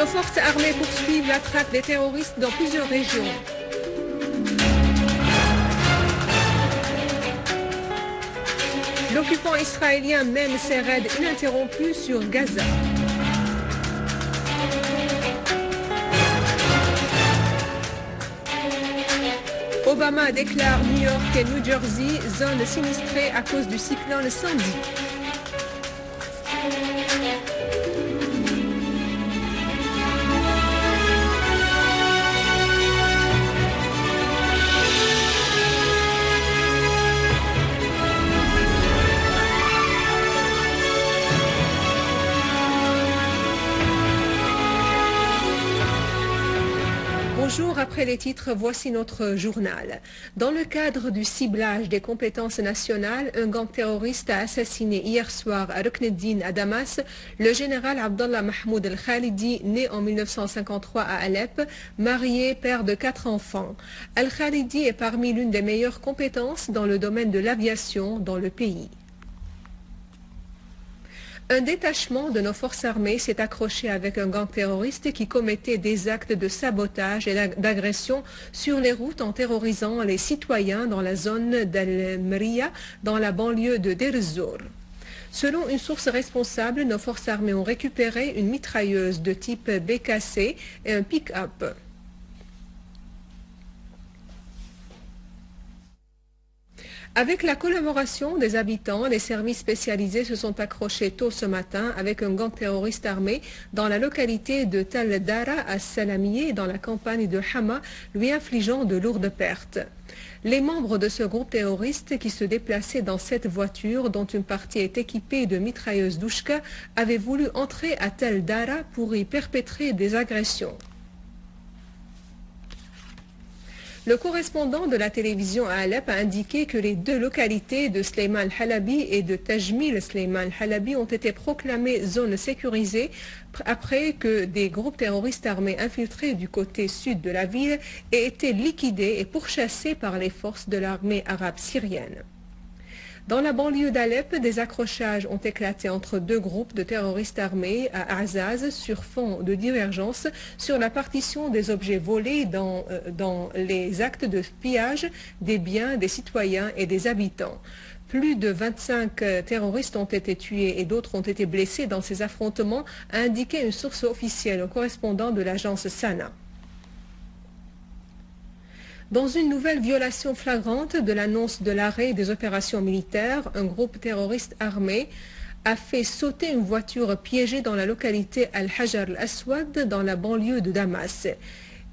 Nos forces armées poursuivent la traque des terroristes dans plusieurs régions. L'occupant israélien mène ses raids ininterrompus sur Gaza. Obama déclare New York et New Jersey zone sinistrée à cause du cyclone Sandy. Bonjour, après les titres, voici notre journal. Dans le cadre du ciblage des compétences nationales, un gang terroriste a assassiné hier soir à Rukneddin à Damas le général Abdallah Mahmoud Al-Khalidi, né en 1953 à Alep, marié, père de 4 enfants. Al-Khalidi est parmi l'une des meilleures compétences dans le domaine de l'aviation dans le pays. Un détachement de nos forces armées s'est accroché avec un gang terroriste qui commettait des actes de sabotage et d'agression sur les routes en terrorisant les citoyens dans la zone d'Al-Mriya, dans la banlieue de Deir ez-Zor. Selon une source responsable, nos forces armées ont récupéré une mitrailleuse de type BKC et un pick-up. Avec la collaboration des habitants, les services spécialisés se sont accrochés tôt ce matin avec un gang terroriste armé dans la localité de Tal Dara à Salamieh, dans la campagne de Hama, lui infligeant de lourdes pertes. Les membres de ce groupe terroriste qui se déplaçaient dans cette voiture, dont une partie est équipée de mitrailleuses Douchka, avaient voulu entrer à Tal Dara pour y perpétrer des agressions. Le correspondant de la télévision à Alep a indiqué que les deux localités de Sleiman Halabi et de Tajmil Sleiman Halabi ont été proclamées zones sécurisées après que des groupes terroristes armés infiltrés du côté sud de la ville aient été liquidés et pourchassés par les forces de l'armée arabe syrienne. Dans la banlieue d'Alep, des accrochages ont éclaté entre deux groupes de terroristes armés à Azaz sur fond de divergence sur la partition des objets volés dans les actes de pillage des biens des citoyens et des habitants. Plus de 25 terroristes ont été tués et d'autres ont été blessés dans ces affrontements, a indiqué une source officielle au correspondant de l'agence Sana. Dans une nouvelle violation flagrante de l'annonce de l'arrêt des opérations militaires, un groupe terroriste armé a fait sauter une voiture piégée dans la localité Al-Hajar al-Aswad dans la banlieue de Damas.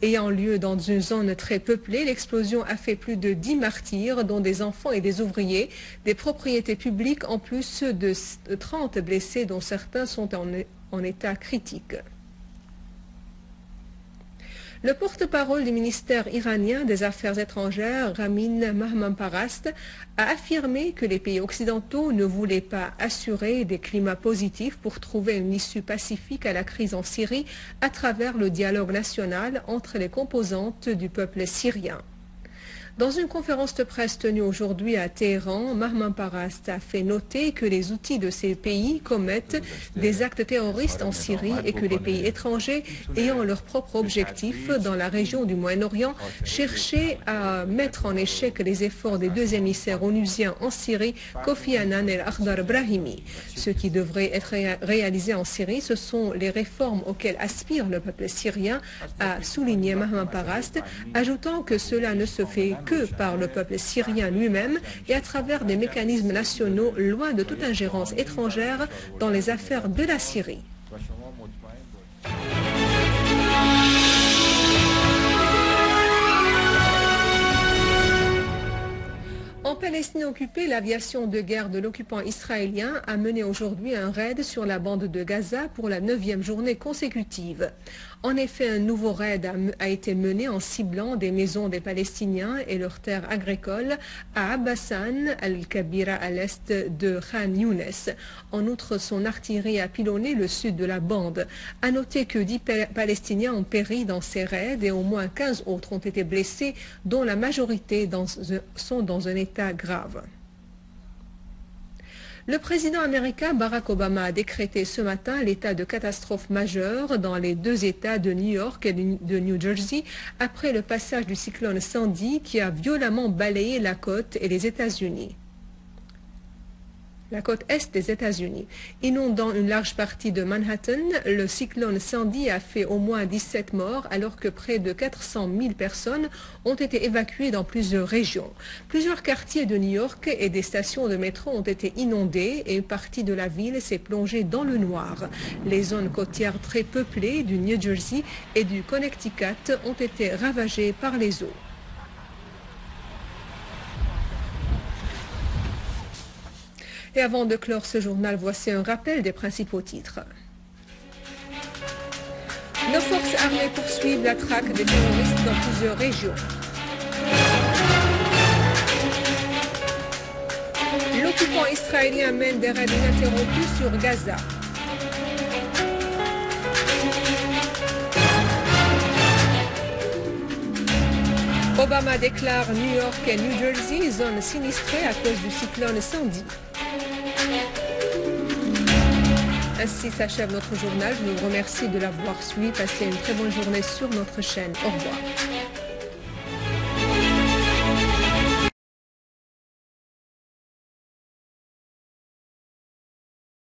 Ayant lieu dans une zone très peuplée, l'explosion a fait plus de 10 martyrs, dont des enfants et des ouvriers, des propriétés publiques en plus de 30 blessés dont certains sont en état critique. Le porte-parole du ministère iranien des Affaires étrangères, Ramin Mahmanparast, a affirmé que les pays occidentaux ne voulaient pas assurer des climats positifs pour trouver une issue pacifique à la crise en Syrie à travers le dialogue national entre les composantes du peuple syrien. Dans une conférence de presse tenue aujourd'hui à Téhéran, Mahmanparast a fait noter que les outils de ces pays commettent des actes terroristes en Syrie et que les pays étrangers ayant leurs propres objectifs dans la région du Moyen-Orient cherchaient à mettre en échec les efforts des deux émissaires onusiens en Syrie, Kofi Annan et Akhdar Brahimi. Ce qui devrait être réalisé en Syrie, ce sont les réformes auxquelles aspire le peuple syrien, a souligné Mahmanparast, ajoutant que cela ne se fait que par le peuple syrien lui-même et à travers des mécanismes nationaux loin de toute ingérence étrangère dans les affaires de la Syrie. En Palestine occupée, l'aviation de guerre de l'occupant israélien a mené aujourd'hui un raid sur la bande de Gaza pour la 9e journée consécutive. En effet, un nouveau raid a été mené en ciblant des maisons des Palestiniens et leurs terres agricoles à Abbassan, Al-Kabira à l'est de Khan Younes. En outre, son artillerie a pilonné le sud de la bande. À noter que 10 Palestiniens ont péri dans ces raids et au moins 15 autres ont été blessés, dont la majorité sont dans un état grave. Le président américain Barack Obama a décrété ce matin l'état de catastrophe majeure dans les deux États de New York et de New Jersey après le passage du cyclone Sandy qui a violemment balayé la côte et les États-Unis. La côte est des États-Unis. Inondant une large partie de Manhattan, le cyclone Sandy a fait au moins 17 morts alors que près de 400 000 personnes ont été évacuées dans plusieurs régions. Plusieurs quartiers de New York et des stations de métro ont été inondés et une partie de la ville s'est plongée dans le noir. Les zones côtières très peuplées du New Jersey et du Connecticut ont été ravagées par les eaux. Et avant de clore ce journal, voici un rappel des principaux titres. Nos forces armées poursuivent la traque des terroristes dans plusieurs régions. L'occupant israélien mène des raids ininterrompus sur Gaza. Obama déclare New York et New Jersey zone sinistrée à cause du cyclone Sandy. Ainsi s'achève notre journal. Je vous remercie de l'avoir suivi. Passez une très bonne journée sur notre chaîne. Au revoir.